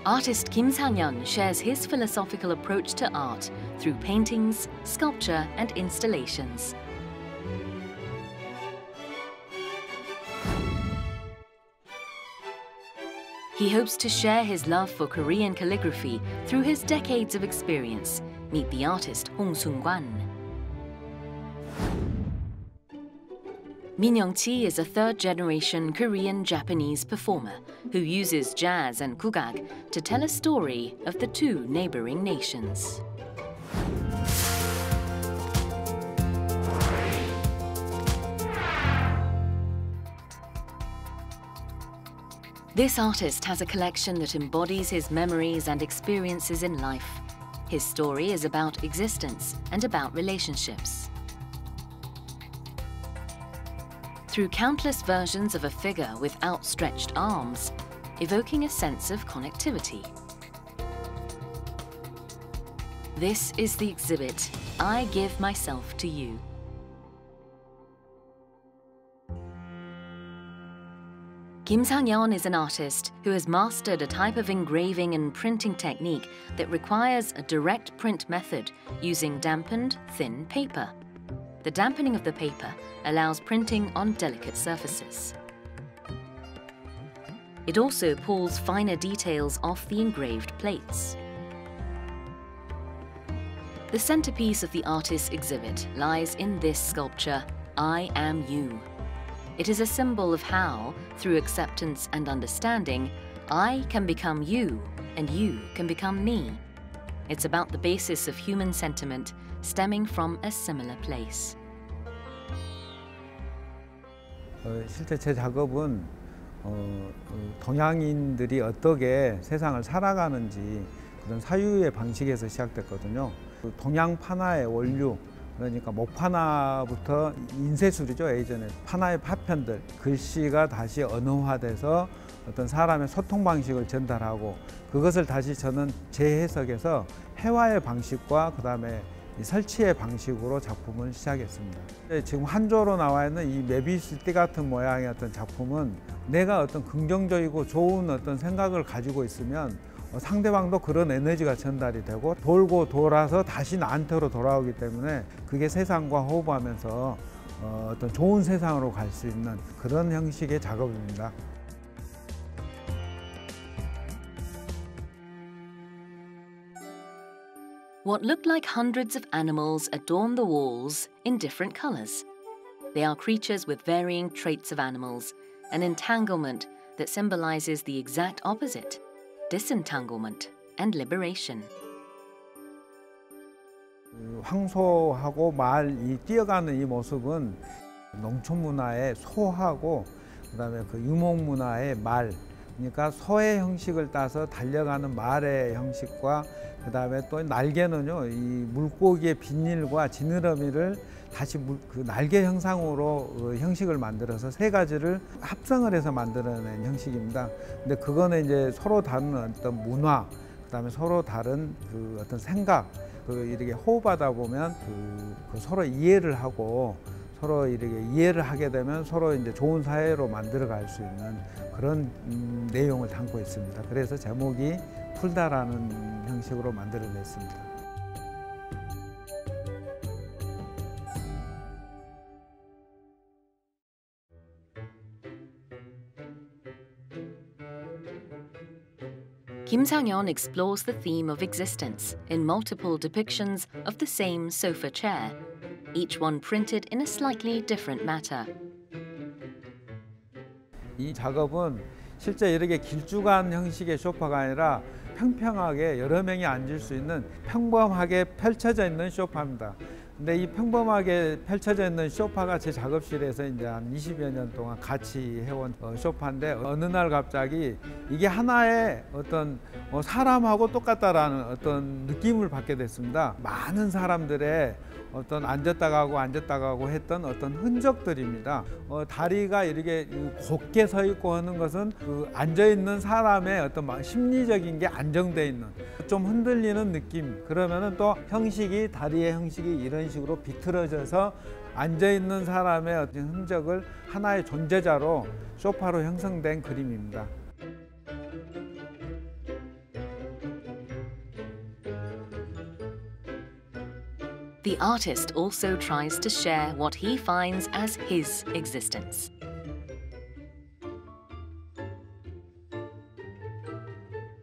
Artist Kim Sang-yeon shares his philosophical approach to art through paintings, sculpture and installations. He hopes to share his love for Korean calligraphy through his decades of experience. Meet the artist Hong Seung-kwan. Min Young-chi is a third-generation Korean-Japanese performer who uses jazz and kugak to tell a story of the two neighboring nations. This artist has a collection that embodies his memories and experiences in life. His story is about existence and about relationships. Through countless versions of a figure with outstretched arms, evoking a sense of connectivity. This is the exhibit, I Give Myself to You. Kim Sang-yeon is an artist who has mastered a type of engraving and printing technique that requires a direct print method using dampened, thin paper. The dampening of the paper allows printing on delicate surfaces. It also pulls finer details off the engraved plates. The centerpiece of the artist's exhibit lies in this sculpture, I Am You. It is a symbol of how, through acceptance and understanding, I can become you and you can become me. It's about the basis of human sentiment stemming from a similar place. 실제 제 작업은 동양인들이 어떻게 세상을 살아가는지 그런 사유의 방식에서 시작됐거든요. 동양 판화의 원류, 그러니까 목판화부터 인쇄술이죠. 예전에 판화의 파편들, 글씨가 다시 언어화돼서 어떤 사람의 소통 방식을 전달하고 그것을 다시 저는 재해석해서 회화의 방식과 그다음에 이 설치의 방식으로 작품을 시작했습니다. 지금 한조로 나와 있는 이 메비우스 띠 같은 모양의 어떤 작품은 내가 어떤 긍정적이고 좋은 어떤 생각을 가지고 있으면 상대방도 그런 에너지가 전달이 되고 돌고 돌아서 다시 나한테로 돌아오기 때문에 그게 세상과 호흡하면서 어떤 좋은 세상으로 갈 수 있는 그런 형식의 작업입니다. What look like hundreds of animals adorn the walls in different colors. They are creatures with varying traits of animals, an entanglement that symbolizes the exact opposite, disentanglement and liberation. 황소하고 말이 뛰어가는 이 모습은 농촌 문화의 소하고 그다음에 그 유목 문화의 말, 그러니까 소의 형식을 따서 달려가는 말의 형식과 그다음에 또 날개는요, 이 물고기의 비닐과 지느러미를 다시 그 날개 형상으로 형식을 만들어서 세 가지를 합성을 해서 만들어낸 형식입니다. 근데 그거는 이제 서로 다른 어떤 문화, 그다음에 서로 다른 그 어떤 생각, 이렇게 호흡하다 보면 그 서로 이해를 하고 서로 이렇게 이해를 하게 되면 서로 이제 좋은 사회로 만들어 갈 수 있는 그런 내용을 담고 있습니다. 그래서 제목이 풀다라는 형식으로 만들어냈습니다. Kim Sang-yeon explores the theme of existence in multiple depictions of the same sofa chair, each one printed in a slightly different matter. 이 작업은 실제 이렇게 길쭉한 형식의 소파가 아니라 평평하게 여러 명이 앉을 수 있는 평범하게 펼쳐져 있는 소파입니다. 근데 이 평범하게 펼쳐져 있는 소파가 제 작업실에서 이제 한 20여 년 동안 같이 해온 소파인데 어느 날 갑자기 이게 하나의 어떤 사람하고 똑같다라는 어떤 느낌을 받게 됐습니다. 많은 사람들의 어떤 앉았다 가고 했던 어떤 흔적들입니다. 다리가 이렇게 곧게 서 있고 하는 것은 그 앉아 있는 사람의 어떤 심리적인 게 안정돼 있는 좀 흔들리는 느낌. 그러면은 또 형식이 다리의 형식이 이런 식으로 비틀어져서 앉아 있는 사람의 어떤 흔적을 하나의 존재자로 소파로 형성된 그림입니다. The artist also tries to share what he finds as his existence.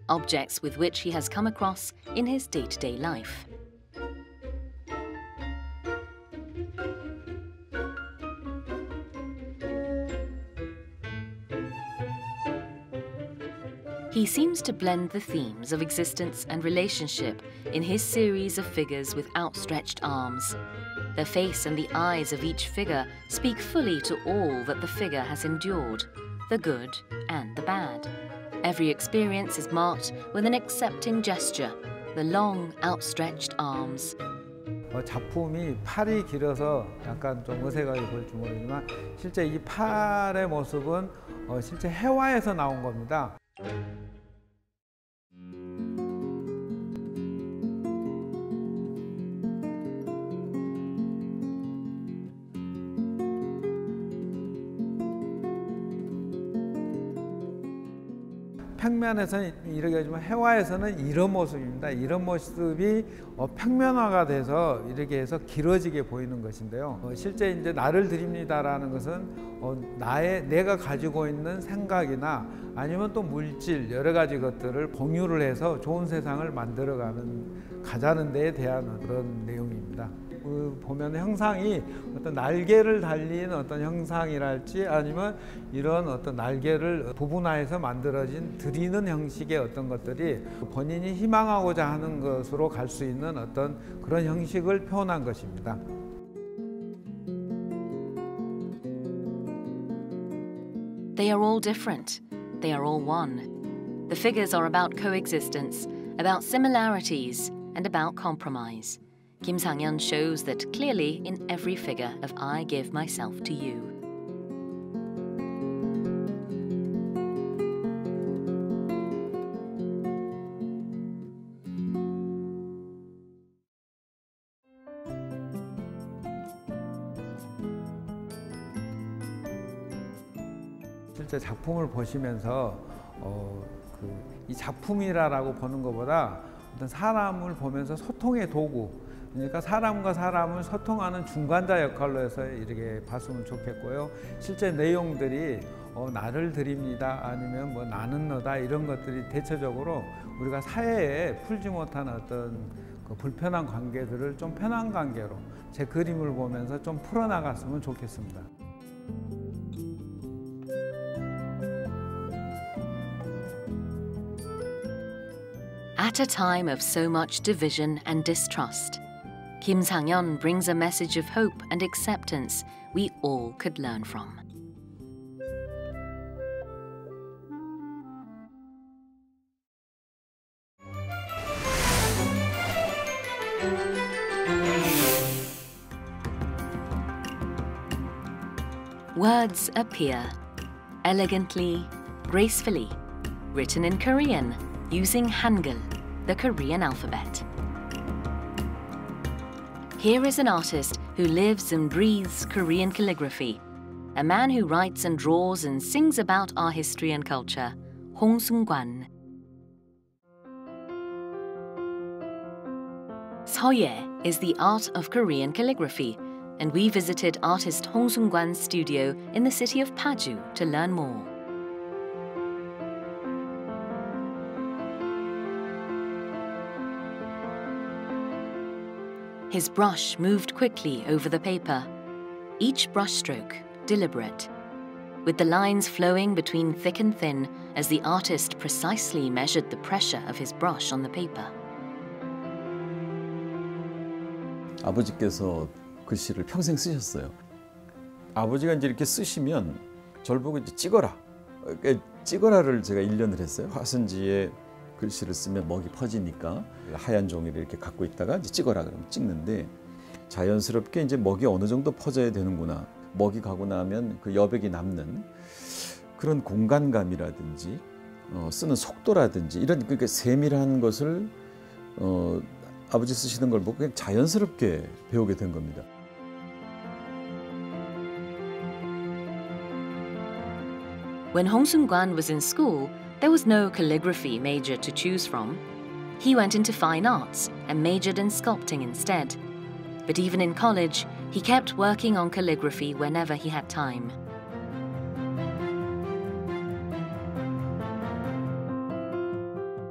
Objects with which he has come across in his day-to-day life. He seems to blend the themes of existence and relationship in his series of figures with outstretched arms. The face and the eyes of each figure speak fully to all that the figure has endured, the good and the bad. Every experience is marked with an accepting gesture, the long outstretched arms. 작품이 팔이 길어서 약간 좀 어색하게 볼지 모르지만 실제 이 팔의 모습은 실제 해화에서 나온 겁니다. 평면에서는 이렇게 하지만 해화에서는 이런 모습입니다. 이런 모습이 평면화가 돼서 이렇게 해서 길어지게 보이는 것인데요. 실제 이제 나를 드립니다라는 것은 내가 가지고 있는 생각이나 아니면 또 물질 여러 가지 것들을 공유를 해서 좋은 세상을 가자는 데에 대한 그런 내용입니다. 보면 형상이 어떤 날개를 달린 어떤 형상이랄지 아니면 이런 어떤 날개를 부분화해서 만들어진 드리는 형식의 어떤 것들이 본인이 희망하고자 하는 것으로 갈 수 있는 어떤 그런 형식을 표현한 것입니다. They are all different. They are all one. The figures are about coexistence, about similarities, and about compromise. Kim Sang-yeon shows that clearly in every figure of I Give Myself to You. 실제 작품을 보시면서 이 작품이라고 보는 것보다 어떤 사람을 보면서 소통의 도구, 그러니까 사람과 사람을 소통하는 중간자 역할로 해서 이렇게 봤으면 좋겠고요. 실제 내용들이 나를 드립니다 아니면 뭐 나는 너다 이런 것들이 대체적으로 우리가 사회에 풀지 못한 어떤 그 불편한 관계들을 좀 편한 관계로 제 그림을 보면서 좀 풀어나갔으면 좋겠습니다. At a time of so much division and distrust, Kim Sang-yeon brings a message of hope and acceptance we all could learn from. Words appear, elegantly, gracefully, written in Korean, using Hangul, the Korean alphabet. Here is an artist who lives and breathes Korean calligraphy, a man who writes and draws and sings about our history and culture, Hong Seung-kwan. Seoye is the art of Korean calligraphy, and we visited artist Hong Seung-kwan's studio in the city of Paju to learn more. His brush moved quickly over the paper, each brushstroke deliberate, with the lines flowing between thick and thin as the artist precisely measured the pressure of his brush on the paper. 아버지께서 글씨를 평생 쓰셨어요. 아버지가 이제 이렇게 쓰시면 저를 보고 이제 찍어라. 찍어라를 제가 1년을 했어요. 화선지에 글씨를 쓰면 먹이 퍼지니까 하얀 종이를 이렇게 갖고 있다가 이제 찍어라 그러면 찍는데 자연스럽게 이제 먹이 어느 정도 퍼져야 되는구나. 먹이 가고 나면 그 여백이 남는 그런 공간감이라든지 쓰는 속도라든지 이런 그러니까 세밀한 것을 아버지 쓰시는 걸 보고 그냥 자연스럽게 배우게 된 겁니다. When Hong Seung-kwan was in school, there was no calligraphy major to choose from. He went into fine arts and majored in sculpting instead. But even in college, he kept working on calligraphy whenever he had time.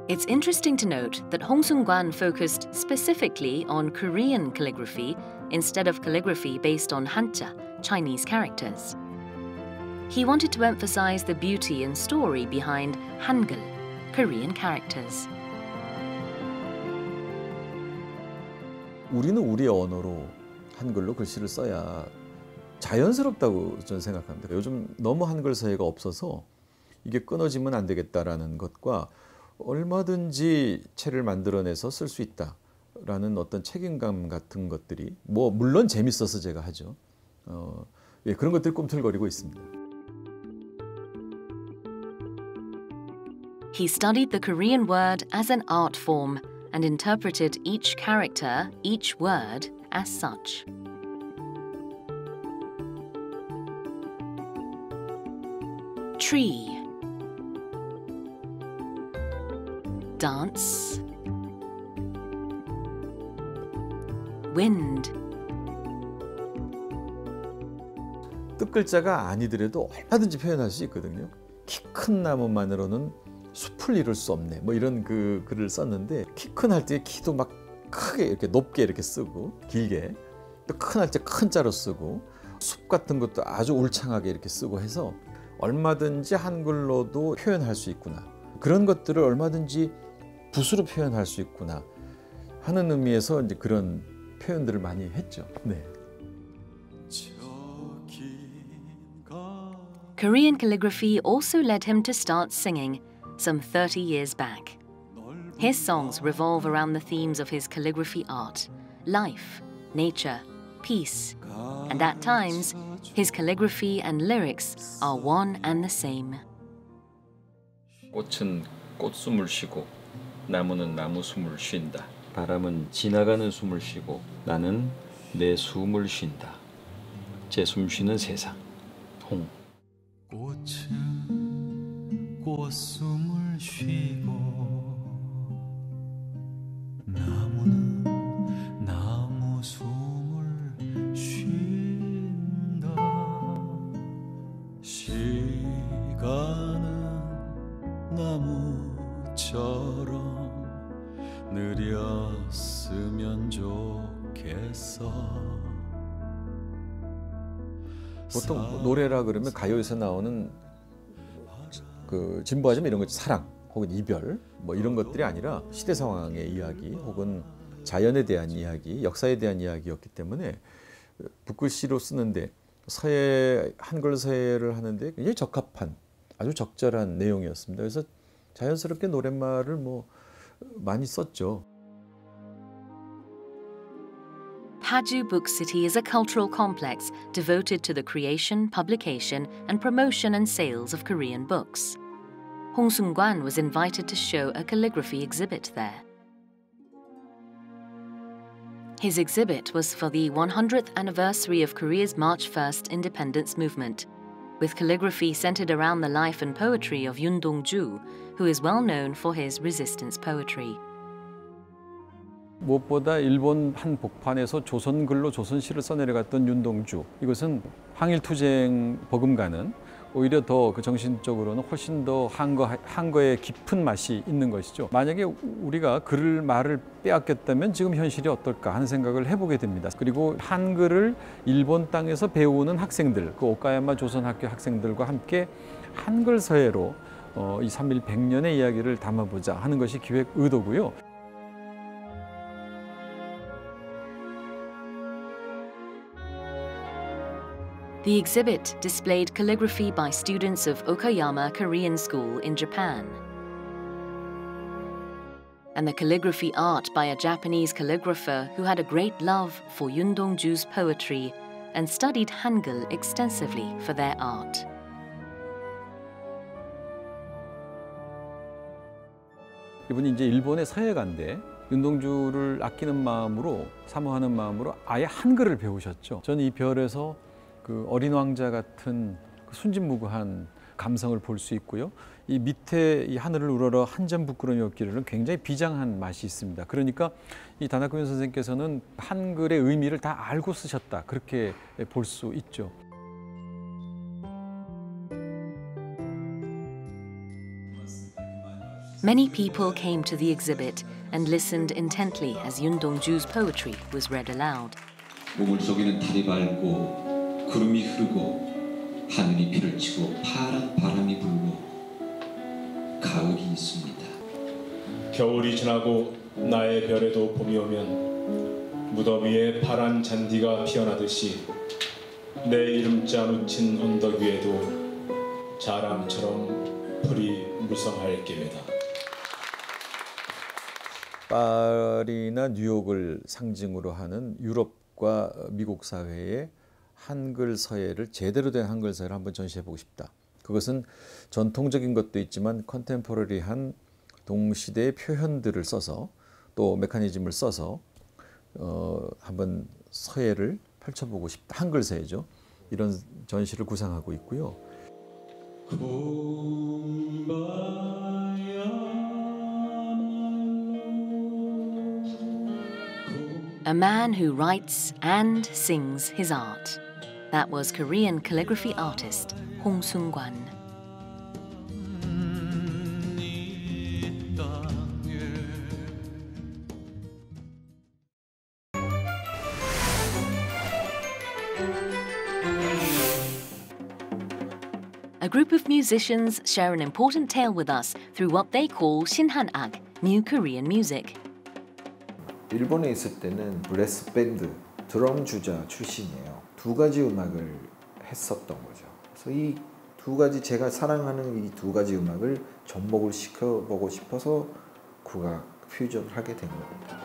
It's interesting to note that Hong Seung-kwan focused specifically on Korean calligraphy instead of calligraphy based on Hanja, Chinese characters. He wanted to emphasize the beauty and story behind Hangul, Korean characters. 우리는 우리의 언어로 한글로 글씨를 써야 자연스럽다고 저는 생각합니다. 요즘 너무 한글 서예가 없어서 이게 끊어지면 안 되겠다라는 것과 얼마든지 책을 만들어내서 쓸 수 있다라는 어떤 책임감 같은 것들이 뭐 물론 재밌어서 제가 하죠. 예, 그런 것들이 꿈틀거리고 있습니다. He studied the Korean word as an art form and interpreted each character, each word, as such. Tree. Dance. Wind. 뜻글자가 아니더라도 얼마든지 표현할 수 있거든요. 키 큰 나무만으로는 숲을 이룰 수 없네. 뭐 이런 그 글을 썼는데 키 큰 할 때 키도 막 크게 이렇게 높게 이렇게 쓰고 길게 또 큰 할 때 큰 자로 쓰고 숲 같은 것도 아주 울창하게 이렇게 쓰고 해서 얼마든지 한글로도 표현할 수 있구나. 그런 것들을 얼마든지 붓으로 표현할 수 있구나 하는 의미에서 이제 그런 표현들을 많이 했죠. 네. Korean calligraphy also led him to start singing some 30 years back. His songs revolve around the themes of his calligraphy art, life, nature, peace, and at times, his calligraphy and lyrics are one and the same. 꽃은 꽃숨을 쉬고 나무는 나무 숨을 쉰다. 바람은 지나가는 숨을 쉬고 나는 내 숨을 쉰다. 제 숨 쉬는 세상. 홍. 꽃은 꽃숨을 쉬고 나무는 나무 숨을 쉰다. 시간은 나무처럼 느렸으면 좋겠어. 보통 노래라 그러면 가요에서 나오는 그 진부하지만 이런 것 사랑 혹은 이별 뭐 이런 것들이 아니라 시대 상황의 이야기 혹은 자연에 대한 이야기, 역사에 대한 이야기였기 때문에 붓글씨로 쓰는데 서예 한글 서예를 하는데 굉장히 적합한 아주 적절한 내용이었습니다. 그래서 자연스럽게 노랫말을 뭐 많이 썼죠. Paju Book City is a cultural complex devoted to the creation, publication, and promotion and sales of Korean books. Hong Seung-kwan was invited to show a calligraphy exhibit there. His exhibit was for the 100th anniversary of Korea's March 1st independence movement, with calligraphy centered around the life and poetry of Yoon Dong-ju, who is well known for his resistance poetry. 무엇보다 일본 한 복판에서 조선글로 조선시를 써내려갔던 윤동주, 이것은 항일투쟁 버금가는 오히려 더 그 정신적으로는 훨씬 더 한거의 깊은 맛이 있는 것이죠. 만약에 우리가 글을 말을 빼앗겼다면 지금 현실이 어떨까 하는 생각을 해보게 됩니다. 그리고 한글을 일본 땅에서 배우는 학생들, 그 오카야마 조선학교 학생들과 함께 한글 서예로 이 3일 100년의 이야기를 담아보자 하는 것이 기획 의도고요. The exhibit displayed calligraphy by students of Okayama Korean School in Japan, and the calligraphy art by a Japanese calligrapher who had a great love for Yoon Dong-ju's poetry and studied Hangul extensively for their art. 이분이 이제 일본의 서예가인데 윤동주를 아끼는 마음으로 사모하는 마음으로 아예 한글을 배우셨죠. 저는 이 별에서 그 어린 왕자 같은 그 순진무구한 감성을 볼 수 있고요. 이 밑에 이 하늘을 우러러 한 점 부끄러움이 없기를은 굉장히 비장한 맛이 있습니다. 그러니까 이 다나코현 선생께서는 한글의 의미를 다 알고 쓰셨다. 그렇게 볼 수 있죠. Many people came to the exhibit and listened intently as Yoon Dong-ju's poetry was read aloud. 우물 속에는 달이 밝고 구름이 흐르고 하늘이 비를 치고 파란 바람이 불고 가을이 있습니다. 겨울이 지나고 나의 별에도 봄이 오면 무더위에 파란 잔디가 피어나듯이 내 이름자 묻힌 언덕 위에도 자람처럼 풀이 무성할 게매다. 파리나 뉴욕을 상징으로 하는 유럽과 미국 사회의 한글 서예를 제대로 된 한글 서예를 한번 전시해보고 싶다. 그것은 전통적인 것도 있지만 컨템포러리한 동시대의 표현들을 써서 또 메커니즘을 써서 한번 서예를 펼쳐보고 싶다. 한글 서예죠. 이런 전시를 구상하고 있고요. A man who writes and sings his art. That was Korean calligraphy artist Hong Sung-kwan. A group of musicians share an important tale with us through what they call Shinhan-ak, New Korean Music. 일본에 있을 때는 브레스 밴드, 드럼 주자 출신이에요. 두 가지 음악을 했었던 거죠. 그래서 이 두 가지 제가 사랑하는 이 두 가지 음악을 접목을 시켜보고 싶어서 국악 퓨전을 하게 된 겁니다.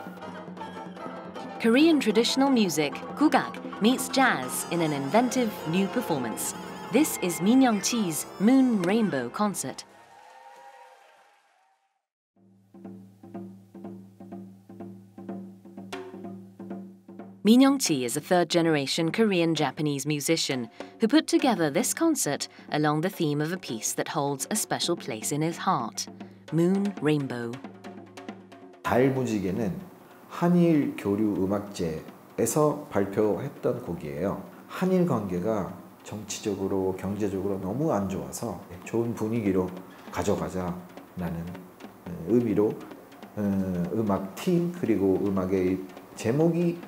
Korean traditional music, kugak, meets jazz in an inventive new performance. This is Min Young-chi's Moon Rainbow concert. Min Young-chi is a third-generation Korean-Japanese musician who put together this concert along the theme of a piece that holds a special place in his heart, Moon Rainbow. 달 무지개는 한일 교류 음악제에서 발표했던 곡이에요. 한일 관계가 정치적으로 경제적으로 너무 안 좋아서 좋은 분위기로 가져가자라는 의미로 음악 팀 그리고 음악의 제목이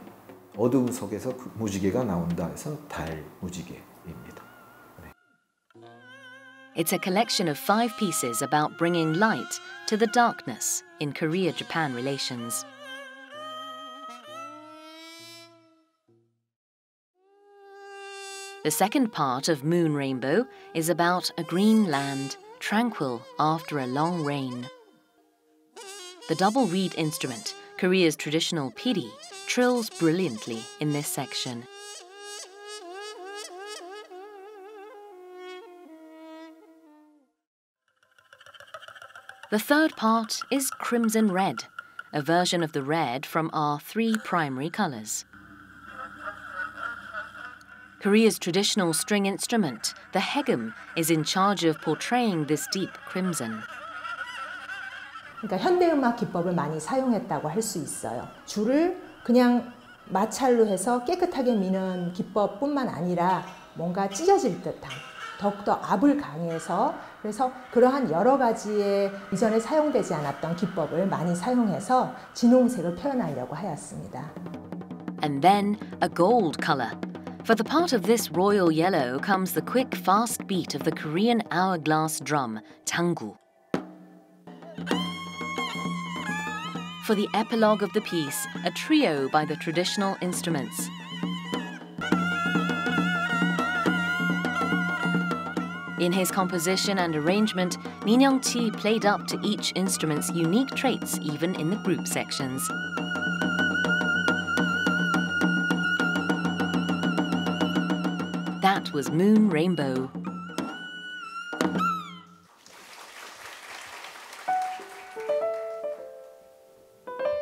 어두움 속에서 무지개가 나온다 해서 달 무지개입니다. 네. It's a collection of 5 pieces about bringing light to the darkness in Korea-Japan relations. The second part of Moon Rainbow is about a green land, tranquil after a long rain. The double reed instrument, Korea's traditional piri, trills brilliantly in this section. The third part is Crimson Red, a version of the red from our 3 primary colors. Korea's traditional string instrument, the haegum, is in charge of portraying this deep crimson. 그러니까 현대음악 기법을 많이 사용했다고 할 수 있어요. 줄을 그냥 마찰로 해서 깨끗하게 미는 기법뿐만 아니라 뭔가 찢어질 듯한 더욱더 압을 강해서 그래서 그러한 여러 가지의 이전에 사용되지 않았던 기법을 많이 사용해서 진홍색을 표현하려고 하였습니다. And then a gold color. For the part of this royal yellow comes the quick, fast beat of the Korean hourglass drum, 장구. For the epilogue of the piece, a trio by the traditional instruments. In his composition and arrangement, Min Young-chi played up to each instrument's unique traits even in the group sections. That was Moon Rainbow.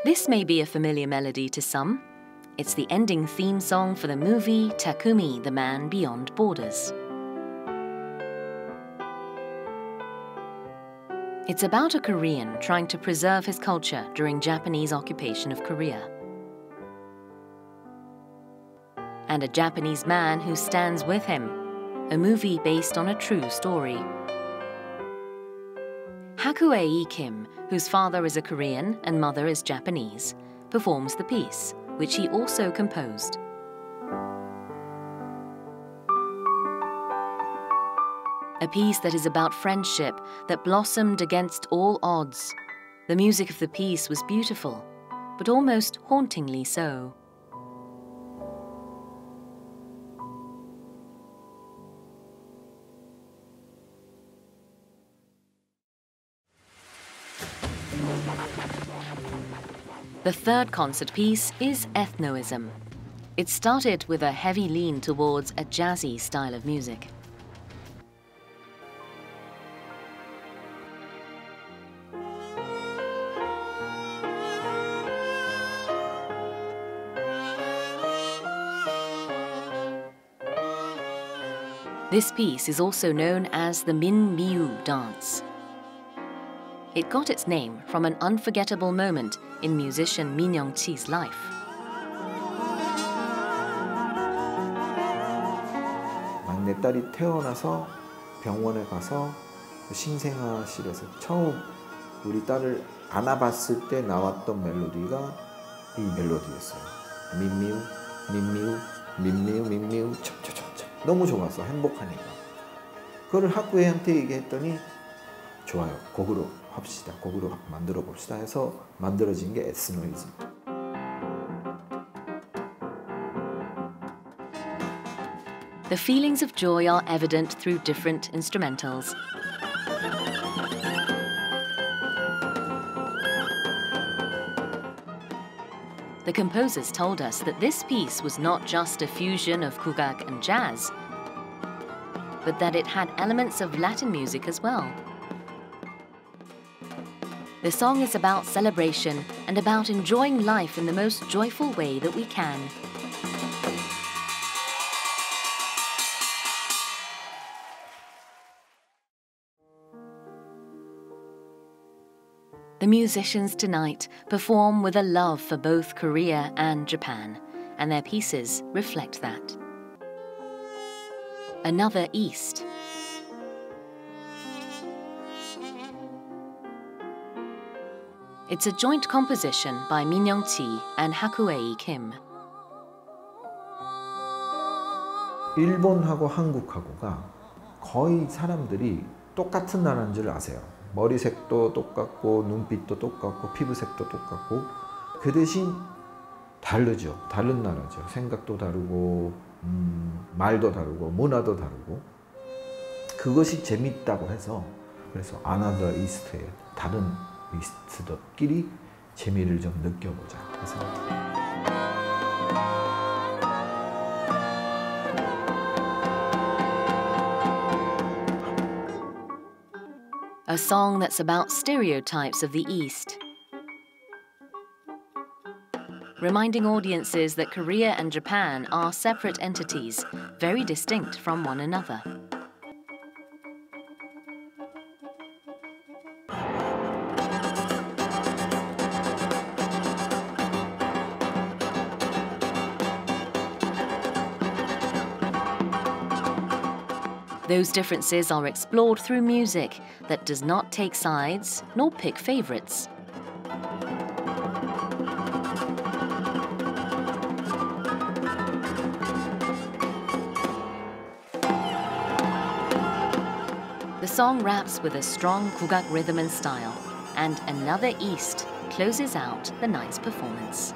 This may be a familiar melody to some. It's the ending theme song for the movie Takumi, the Man Beyond Borders. It's about a Korean trying to preserve his culture during Japanese occupation of Korea. And a Japanese man who stands with him, a movie based on a true story. Hakuei Kim, whose father is a Korean and mother is Japanese, performs the piece, which he also composed. A piece that is about friendship that blossomed against all odds. The music of the piece was beautiful, but almost hauntingly so. The third concert piece is Ethnoism. It started with a heavy lean towards a jazzy style of music. This piece is also known as the Min Miu dance. It got its name from an unforgettable moment in musician Min Young-chi's life. 막내딸이 태어나서 병원에 가서 신생아실에서 처음 우리 딸을 안아봤을 때 나왔던 멜로디가 이 멜로디였어요. 민미우, 민미우, 민미우, 민미우, 첩첩첩첩. 너무 좋았어, 행복하니까. 그걸 학부회한테 얘기했더니 좋아요, 곡으로 합시다, 곡으로 만들어 봅시다 해서 만들어진 게 에스노이즘. The feelings of joy are evident through different instrumentals. The composers told us that this piece was not just a fusion of kugak and jazz, but that it had elements of Latin music as well. The song is about celebration and about enjoying life in the most joyful way that we can. The musicians tonight perform with a love for both Korea and Japan, and their pieces reflect that. Another East. It's a joint composition by Min Young-chi and Hakuei Kim. 일본하고 한국하고가 거의 사람들이 똑같은 나라인 줄 아세요. 머리색도 똑같고 눈빛도 똑같고 피부색도 똑같고 그 대신 다르죠. 다른 나라죠. 생각도 다르고 말도 다르고 문화도 다르고 그것이 재밌다고 해서 그래서 Another East에 다른 이스트들끼리 재미를 좀 느껴보자. 그래서 A song that's about stereotypes of the East, reminding audiences that Korea and Japan are separate entities, very distinct from one another. Those differences are explored through music that does not take sides nor pick favorites. The song raps with a strong kugak rhythm and style, and Another East closes out the night's performance.